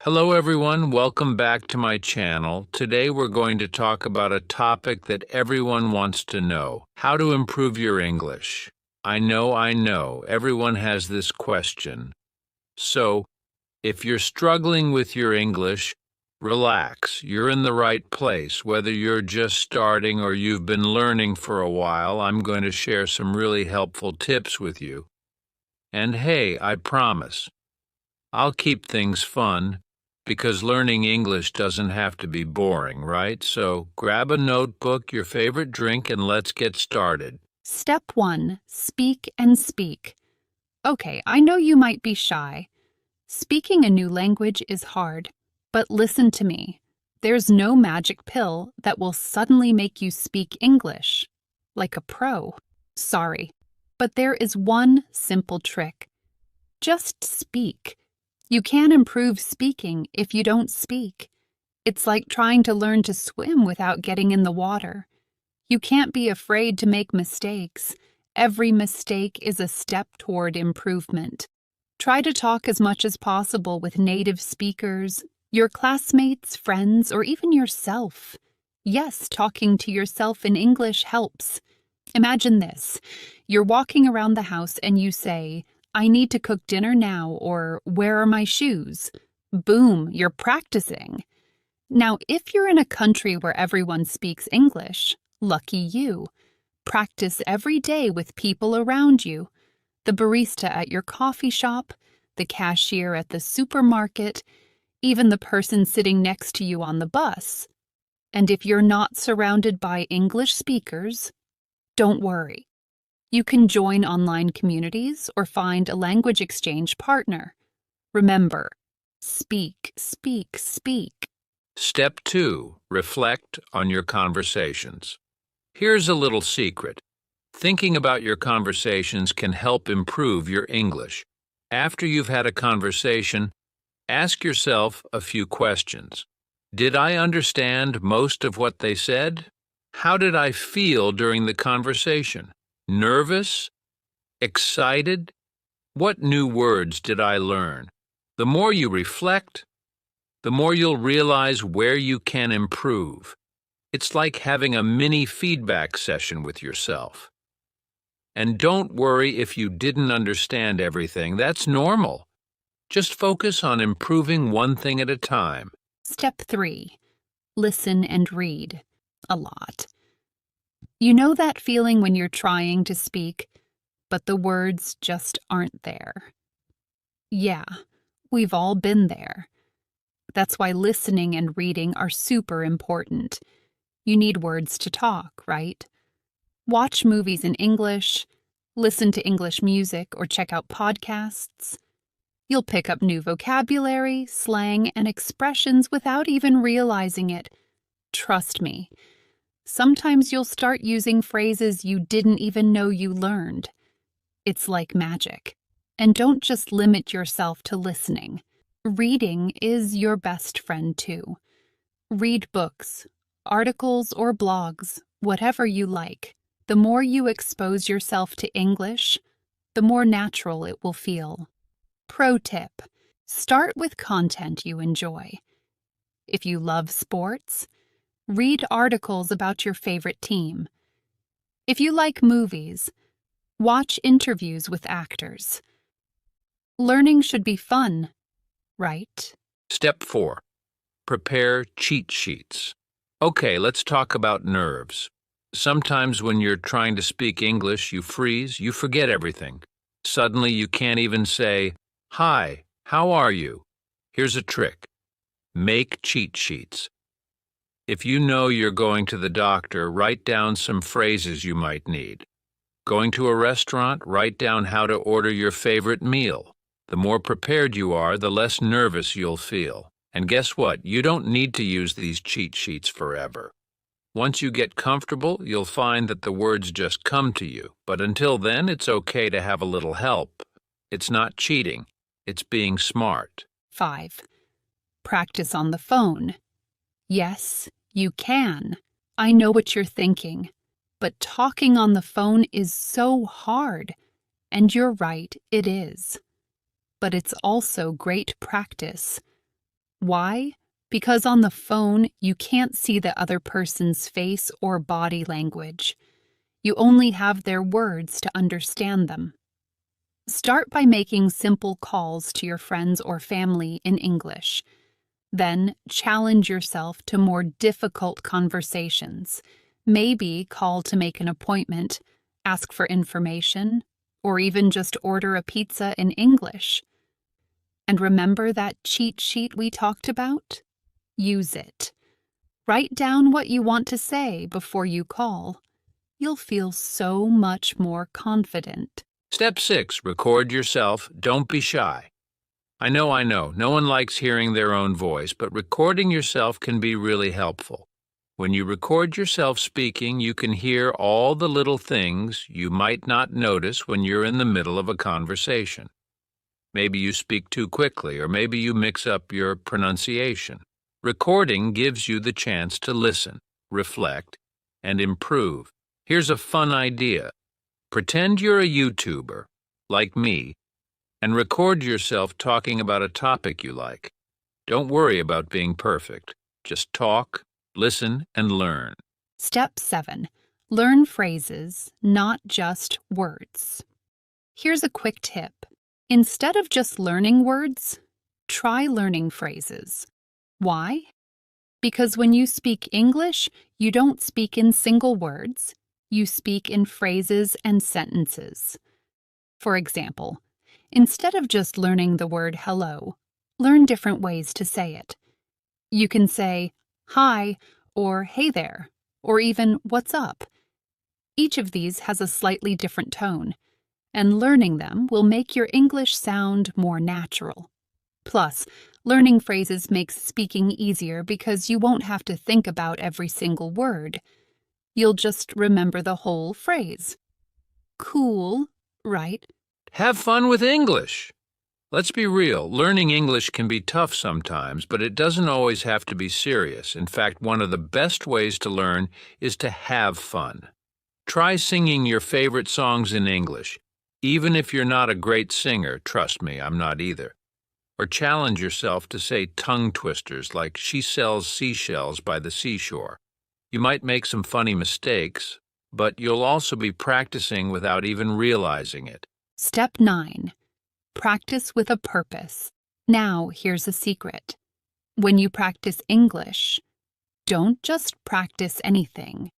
Hello everyone, welcome back to my channel. Today we're going to talk about a topic that everyone wants to know: how to improve your English. I know, everyone has this question. So, if you're struggling with your English, relax. You're in the right place. Whether you're just starting or you've been learning for a while, I'm going to share some really helpful tips with you. And hey, I promise, I'll keep things fun, because learning English doesn't have to be boring, right? So grab a notebook, your favorite drink, and let's get started. Step 1. Speak and speak. Okay, I know you might be shy. Speaking a new language is hard, but listen to me. There's no magic pill that will suddenly make you speak English like a pro. Sorry, but there is one simple trick. Just speak. You can improve speaking if you don't speak. It's like trying to learn to swim without getting in the water. You can't be afraid to make mistakes. Every mistake is a step toward improvement. Try to talk as much as possible with native speakers, your classmates, friends, or even yourself. Yes, talking to yourself in English helps. Imagine this. You're walking around the house and you say, "I need to cook dinner now," or "Where are my shoes?" Boom, you're practicing. Now, if you're in a country where everyone speaks English, lucky you. Practice every day with people around you. The barista at your coffee shop, the cashier at the supermarket, even the person sitting next to you on the bus. And if you're not surrounded by English speakers, don't worry. You can join online communities or find a language exchange partner. Remember, speak, speak, speak. Step 2. Reflect on your conversations. Here's a little secret. Thinking about your conversations can help improve your English. After you've had a conversation, ask yourself a few questions. Did I understand most of what they said? How did I feel during the conversation? Nervous? Excited? What new words did I learn? The more you reflect, the more you'll realize where you can improve. It's like having a mini feedback session with yourself. And don't worry if you didn't understand everything. That's normal. Just focus on improving one thing at a time. Step 3. Listen and read. A lot. You know that feeling when you're trying to speak, but the words just aren't there? Yeah, we've all been there. That's why listening and reading are super important. You need words to talk, right? Watch movies in English, listen to English music, or check out podcasts. You'll pick up new vocabulary, slang, and expressions without even realizing it. Trust me. Sometimes you'll start using phrases you didn't even know you learned. It's like magic. And don't just limit yourself to listening. Reading is your best friend too. Read books, articles, or blogs, whatever you like. The more you expose yourself to English, the more natural it will feel. Pro tip: start with content you enjoy. If you love sports, read articles about your favorite team. If you like movies, watch interviews with actors. Learning should be fun, right? Step 4. Prepare cheat sheets. Okay, let's talk about nerves. Sometimes when you're trying to speak English, you freeze, you forget everything. Suddenly you can't even say, "Hi, how are you?" Here's a trick. Make cheat sheets. If you know you're going to the doctor, write down some phrases you might need. Going to a restaurant, write down how to order your favorite meal. The more prepared you are, the less nervous you'll feel. And guess what? You don't need to use these cheat sheets forever. Once you get comfortable, you'll find that the words just come to you. But until then, it's okay to have a little help. It's not cheating. It's being smart. 5. Practice on the phone. Yes, you can. I know what you're thinking. But talking on the phone is so hard. And you're right, it is. But it's also great practice. Why? Because on the phone, you can't see the other person's face or body language. You only have their words to understand them. Start by making simple calls to your friends or family in English. Then challenge yourself to more difficult conversations. Maybe call to make an appointment, ask for information, or even just order a pizza in English. And remember that cheat sheet we talked about? Use it. Write down what you want to say before you call. You'll feel so much more confident. Step 6. Record yourself. Don't be shy. I know. No one likes hearing their own voice, but recording yourself can be really helpful. When you record yourself speaking, you can hear all the little things you might not notice when you're in the middle of a conversation. Maybe you speak too quickly, or maybe you mix up your pronunciation. Recording gives you the chance to listen, reflect, and improve. Here's a fun idea. Pretend you're a YouTuber, like me, and record yourself talking about a topic you like. Don't worry about being perfect. Just talk, listen, and learn. Step 7. Learn phrases, not just words. Here's a quick tip. Instead of just learning words, try learning phrases. Why? Because when you speak English, you don't speak in single words. You speak in phrases and sentences. For example, instead of just learning the word hello, learn different ways to say it. You can say hi or hey there, or even what's up. Each of these has a slightly different tone, and learning them will make your English sound more natural. Plus, learning phrases makes speaking easier because you won't have to think about every single word. You'll just remember the whole phrase. Cool, right? Have fun with English. Let's be real, learning English can be tough sometimes, but it doesn't always have to be serious. In fact, one of the best ways to learn is to have fun. Try singing your favorite songs in English. Even if you're not a great singer, trust me, I'm not either. Or challenge yourself to say tongue twisters like "she sells seashells by the seashore." You might make some funny mistakes, but you'll also be practicing without even realizing it. Step 9. Practice with a purpose. Now, here's a secret. When you practice English, don't just practice anything.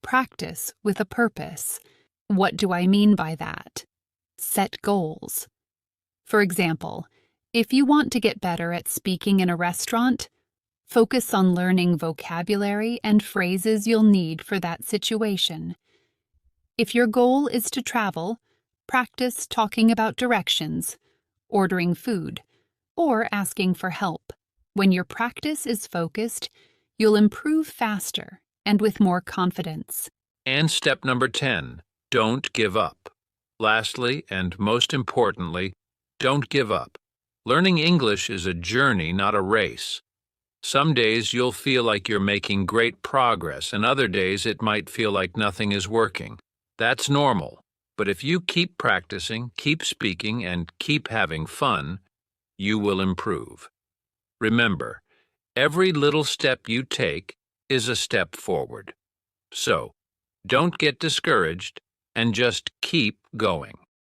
Practice with a purpose. What do I mean by that? Set goals. For example, if you want to get better at speaking in a restaurant, focus on learning vocabulary and phrases you'll need for that situation. If your goal is to travel, practice talking about directions, ordering food, or asking for help. When your practice is focused, you'll improve faster and with more confidence. And step number 10, don't give up. Lastly, and most importantly, don't give up. Learning English is a journey, not a race. Some days you'll feel like you're making great progress, and other days it might feel like nothing is working. That's normal. But if you keep practicing, keep speaking, and keep having fun, you will improve. Remember, every little step you take is a step forward. So, don't get discouraged and just keep going.